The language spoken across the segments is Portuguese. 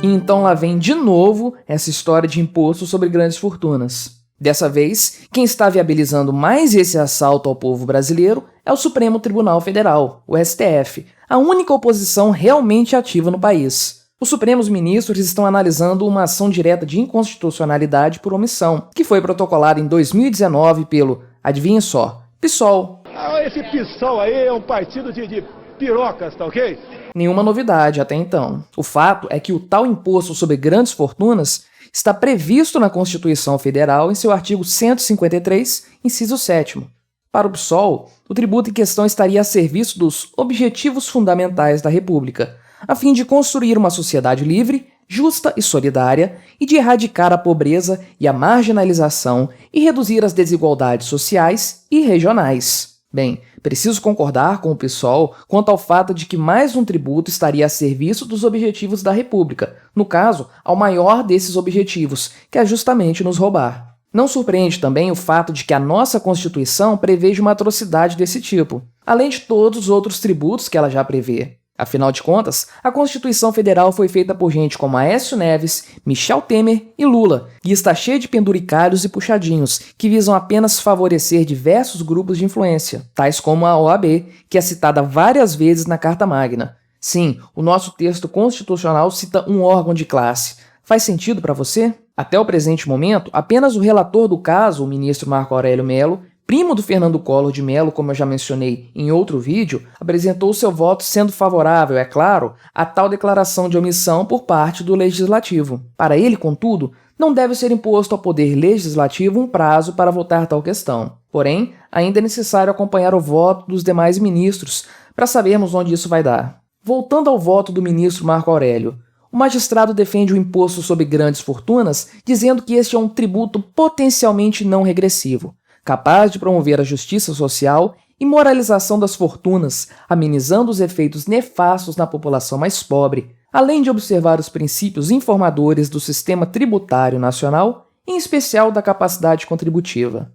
E então lá vem de novo essa história de imposto sobre grandes fortunas. Dessa vez, quem está viabilizando mais esse assalto ao povo brasileiro é o Supremo Tribunal Federal, o STF, a única oposição realmente ativa no país. Os Supremos Ministros estão analisando uma ação direta de inconstitucionalidade por omissão, que foi protocolada em 2019 pelo, adivinha só, PSOL. Esse PSOL aí é um partido de pirocas, tá ok? Nenhuma novidade até então. O fato é que o tal imposto sobre grandes fortunas está previsto na Constituição Federal em seu artigo 153, inciso 7º. Para o PSOL, o tributo em questão estaria a serviço dos objetivos fundamentais da República, a fim de construir uma sociedade livre, justa e solidária e de erradicar a pobreza e a marginalização e reduzir as desigualdades sociais e regionais. Bem, preciso concordar com o PSOL quanto ao fato de que mais um tributo estaria a serviço dos objetivos da República, no caso, ao maior desses objetivos, que é justamente nos roubar. Não surpreende também o fato de que a nossa Constituição preveja uma atrocidade desse tipo, além de todos os outros tributos que ela já prevê. Afinal de contas, a Constituição Federal foi feita por gente como Aécio Neves, Michel Temer e Lula, e está cheia de penduricalhos e puxadinhos, que visam apenas favorecer diversos grupos de influência, tais como a OAB, que é citada várias vezes na Carta Magna. Sim, o nosso texto constitucional cita um órgão de classe. Faz sentido para você? Até o presente momento, apenas o relator do caso, o ministro Marco Aurélio Mello, primo do Fernando Collor de Mello, como eu já mencionei em outro vídeo, apresentou seu voto sendo favorável, é claro, à tal declaração de omissão por parte do Legislativo. Para ele, contudo, não deve ser imposto ao Poder Legislativo um prazo para votar tal questão. Porém, ainda é necessário acompanhar o voto dos demais ministros para sabermos onde isso vai dar. Voltando ao voto do ministro Marco Aurélio, o magistrado defende o imposto sobre grandes fortunas, dizendo que este é um tributo potencialmente não regressivo, capaz de promover a justiça social e moralização das fortunas, amenizando os efeitos nefastos na população mais pobre, além de observar os princípios informadores do sistema tributário nacional, em especial da capacidade contributiva.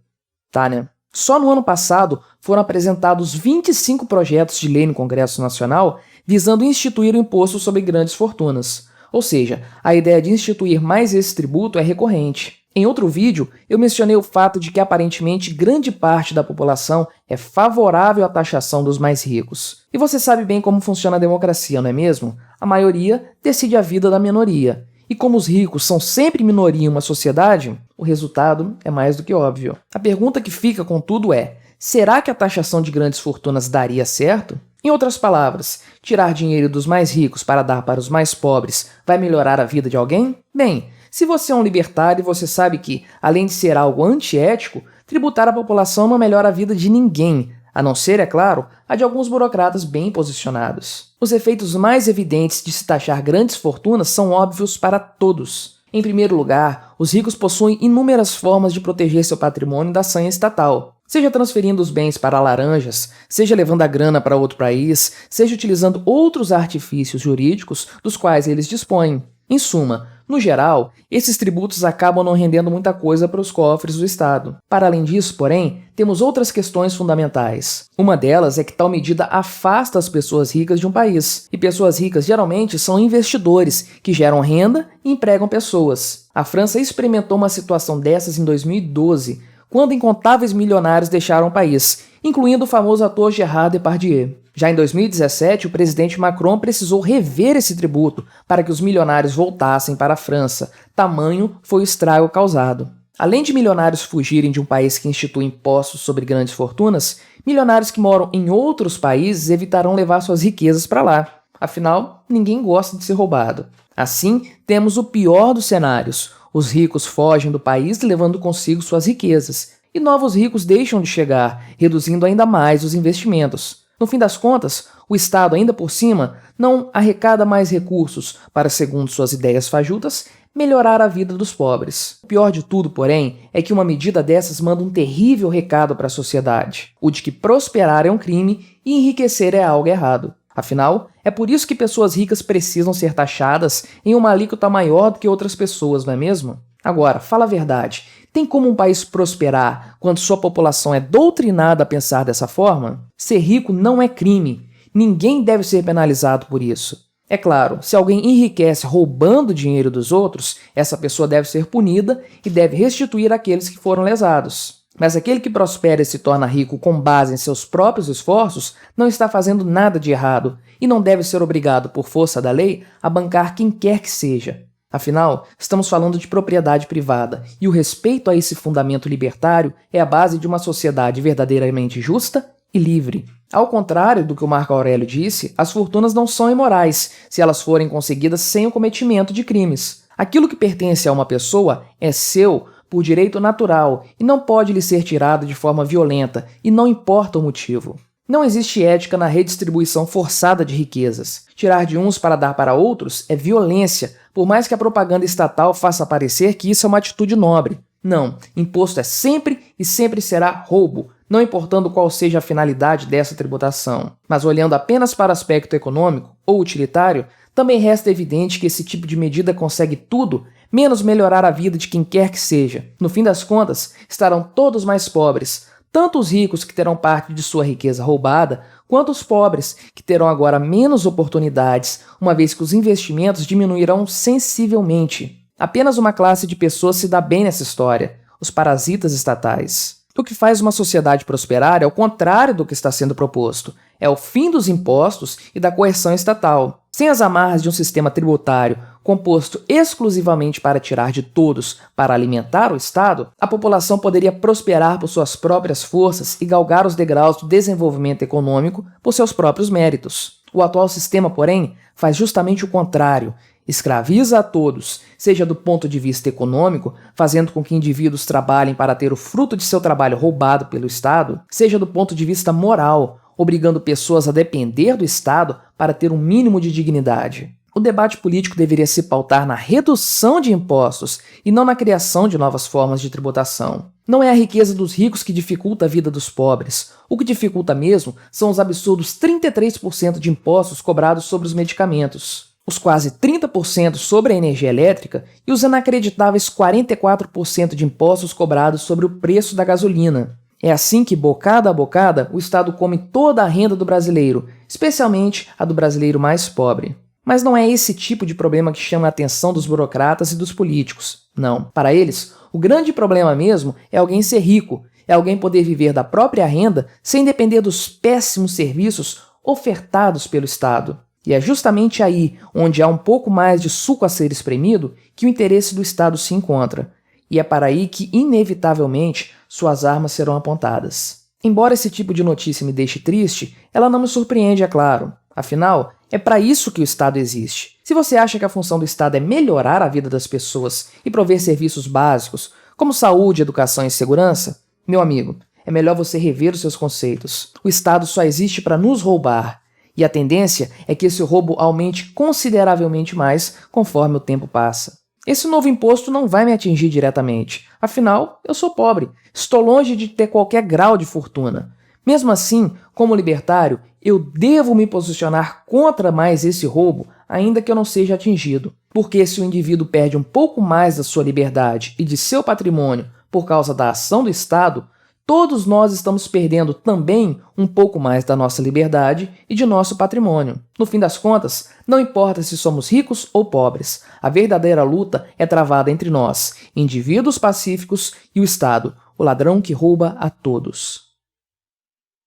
Tá, né? Só no ano passado foram apresentados 25 projetos de lei no Congresso Nacional visando instituir o imposto sobre grandes fortunas. Ou seja, a ideia de instituir mais esse tributo é recorrente. Em outro vídeo, eu mencionei o fato de que aparentemente grande parte da população é favorável à taxação dos mais ricos. E você sabe bem como funciona a democracia, não é mesmo? A maioria decide a vida da minoria. E como os ricos são sempre minoria em uma sociedade, o resultado é mais do que óbvio. A pergunta que fica, contudo, é: será que a taxação de grandes fortunas daria certo? Em outras palavras, tirar dinheiro dos mais ricos para dar para os mais pobres vai melhorar a vida de alguém? Bem, se você é um libertário, você sabe que, além de ser algo antiético, tributar a população não melhora a vida de ninguém, a não ser, é claro, a de alguns burocratas bem posicionados. Os efeitos mais evidentes de se taxar grandes fortunas são óbvios para todos. Em primeiro lugar, os ricos possuem inúmeras formas de proteger seu patrimônio da sanha estatal, seja transferindo os bens para laranjas, seja levando a grana para outro país, seja utilizando outros artifícios jurídicos dos quais eles dispõem. Em suma, no geral, esses tributos acabam não rendendo muita coisa para os cofres do Estado. Para além disso, porém, temos outras questões fundamentais. Uma delas é que tal medida afasta as pessoas ricas de um país, e pessoas ricas geralmente são investidores, que geram renda e empregam pessoas. A França experimentou uma situação dessas em 2012, quando incontáveis milionários deixaram o país, incluindo o famoso ator Gerard Depardieu. Já em 2017, o presidente Macron precisou rever esse tributo para que os milionários voltassem para a França. Tamanho foi o estrago causado. Além de milionários fugirem de um país que institui impostos sobre grandes fortunas, milionários que moram em outros países evitarão levar suas riquezas para lá. Afinal, ninguém gosta de ser roubado. Assim, temos o pior dos cenários. Os ricos fogem do país levando consigo suas riquezas, e novos ricos deixam de chegar, reduzindo ainda mais os investimentos. No fim das contas, o Estado, ainda por cima, não arrecada mais recursos para, segundo suas ideias fajutas, melhorar a vida dos pobres. O pior de tudo, porém, é que uma medida dessas manda um terrível recado para a sociedade, o de que prosperar é um crime e enriquecer é algo errado. Afinal, é por isso que pessoas ricas precisam ser taxadas em uma alíquota maior do que outras pessoas, não é mesmo? Agora, fala a verdade, tem como um país prosperar quando sua população é doutrinada a pensar dessa forma? Ser rico não é crime. Ninguém deve ser penalizado por isso. É claro, se alguém enriquece roubando dinheiro dos outros, essa pessoa deve ser punida e deve restituir àqueles que foram lesados. Mas aquele que prospera e se torna rico com base em seus próprios esforços não está fazendo nada de errado e não deve ser obrigado, por força da lei, a bancar quem quer que seja. Afinal, estamos falando de propriedade privada, e o respeito a esse fundamento libertário é a base de uma sociedade verdadeiramente justa e livre. Ao contrário do que o Marco Aurélio disse, as fortunas não são imorais se elas forem conseguidas sem o cometimento de crimes. Aquilo que pertence a uma pessoa é seu por direito natural e não pode lhe ser tirado de forma violenta, e não importa o motivo. Não existe ética na redistribuição forçada de riquezas. Tirar de uns para dar para outros é violência, por mais que a propaganda estatal faça parecer que isso é uma atitude nobre. Não, imposto é sempre e sempre será roubo, não importando qual seja a finalidade dessa tributação. Mas olhando apenas para o aspecto econômico ou utilitário, também resta evidente que esse tipo de medida consegue tudo, menos melhorar a vida de quem quer que seja. No fim das contas, estarão todos mais pobres, tanto os ricos que terão parte de sua riqueza roubada, quanto os pobres, que terão agora menos oportunidades, uma vez que os investimentos diminuirão sensivelmente. Apenas uma classe de pessoas se dá bem nessa história: os parasitas estatais. O que faz uma sociedade prosperar é o contrário do que está sendo proposto. É o fim dos impostos e da coerção estatal. Sem as amarras de um sistema tributário composto exclusivamente para tirar de todos para alimentar o Estado, a população poderia prosperar por suas próprias forças e galgar os degraus do desenvolvimento econômico por seus próprios méritos. O atual sistema, porém, faz justamente o contrário. Escraviza a todos, seja do ponto de vista econômico, fazendo com que indivíduos trabalhem para ter o fruto de seu trabalho roubado pelo Estado, seja do ponto de vista moral, obrigando pessoas a depender do Estado para ter um mínimo de dignidade. O debate político deveria se pautar na redução de impostos e não na criação de novas formas de tributação. Não é a riqueza dos ricos que dificulta a vida dos pobres. O que dificulta mesmo são os absurdos 33% de impostos cobrados sobre os medicamentos, os quase 30% sobre a energia elétrica e os inacreditáveis 44% de impostos cobrados sobre o preço da gasolina. É assim que, bocada a bocada, o Estado come toda a renda do brasileiro, especialmente a do brasileiro mais pobre. Mas não é esse tipo de problema que chama a atenção dos burocratas e dos políticos. Não. Para eles, o grande problema mesmo é alguém ser rico, é alguém poder viver da própria renda sem depender dos péssimos serviços ofertados pelo Estado. E é justamente aí, onde há um pouco mais de suco a ser espremido, que o interesse do Estado se encontra. E é para aí que, inevitavelmente, suas armas serão apontadas. Embora esse tipo de notícia me deixe triste, ela não me surpreende, é claro. Afinal, é para isso que o Estado existe. Se você acha que a função do Estado é melhorar a vida das pessoas e prover serviços básicos, como saúde, educação e segurança, meu amigo, é melhor você rever os seus conceitos. O Estado só existe para nos roubar, e a tendência é que esse roubo aumente consideravelmente mais conforme o tempo passa. Esse novo imposto não vai me atingir diretamente. Afinal, eu sou pobre. Estou longe de ter qualquer grau de fortuna. Mesmo assim, como libertário, eu devo me posicionar contra mais esse roubo, ainda que eu não seja atingido. Porque se o indivíduo perde um pouco mais da sua liberdade e de seu patrimônio por causa da ação do Estado, todos nós estamos perdendo também um pouco mais da nossa liberdade e de nosso patrimônio. No fim das contas, não importa se somos ricos ou pobres, a verdadeira luta é travada entre nós, indivíduos pacíficos, e o Estado, o ladrão que rouba a todos.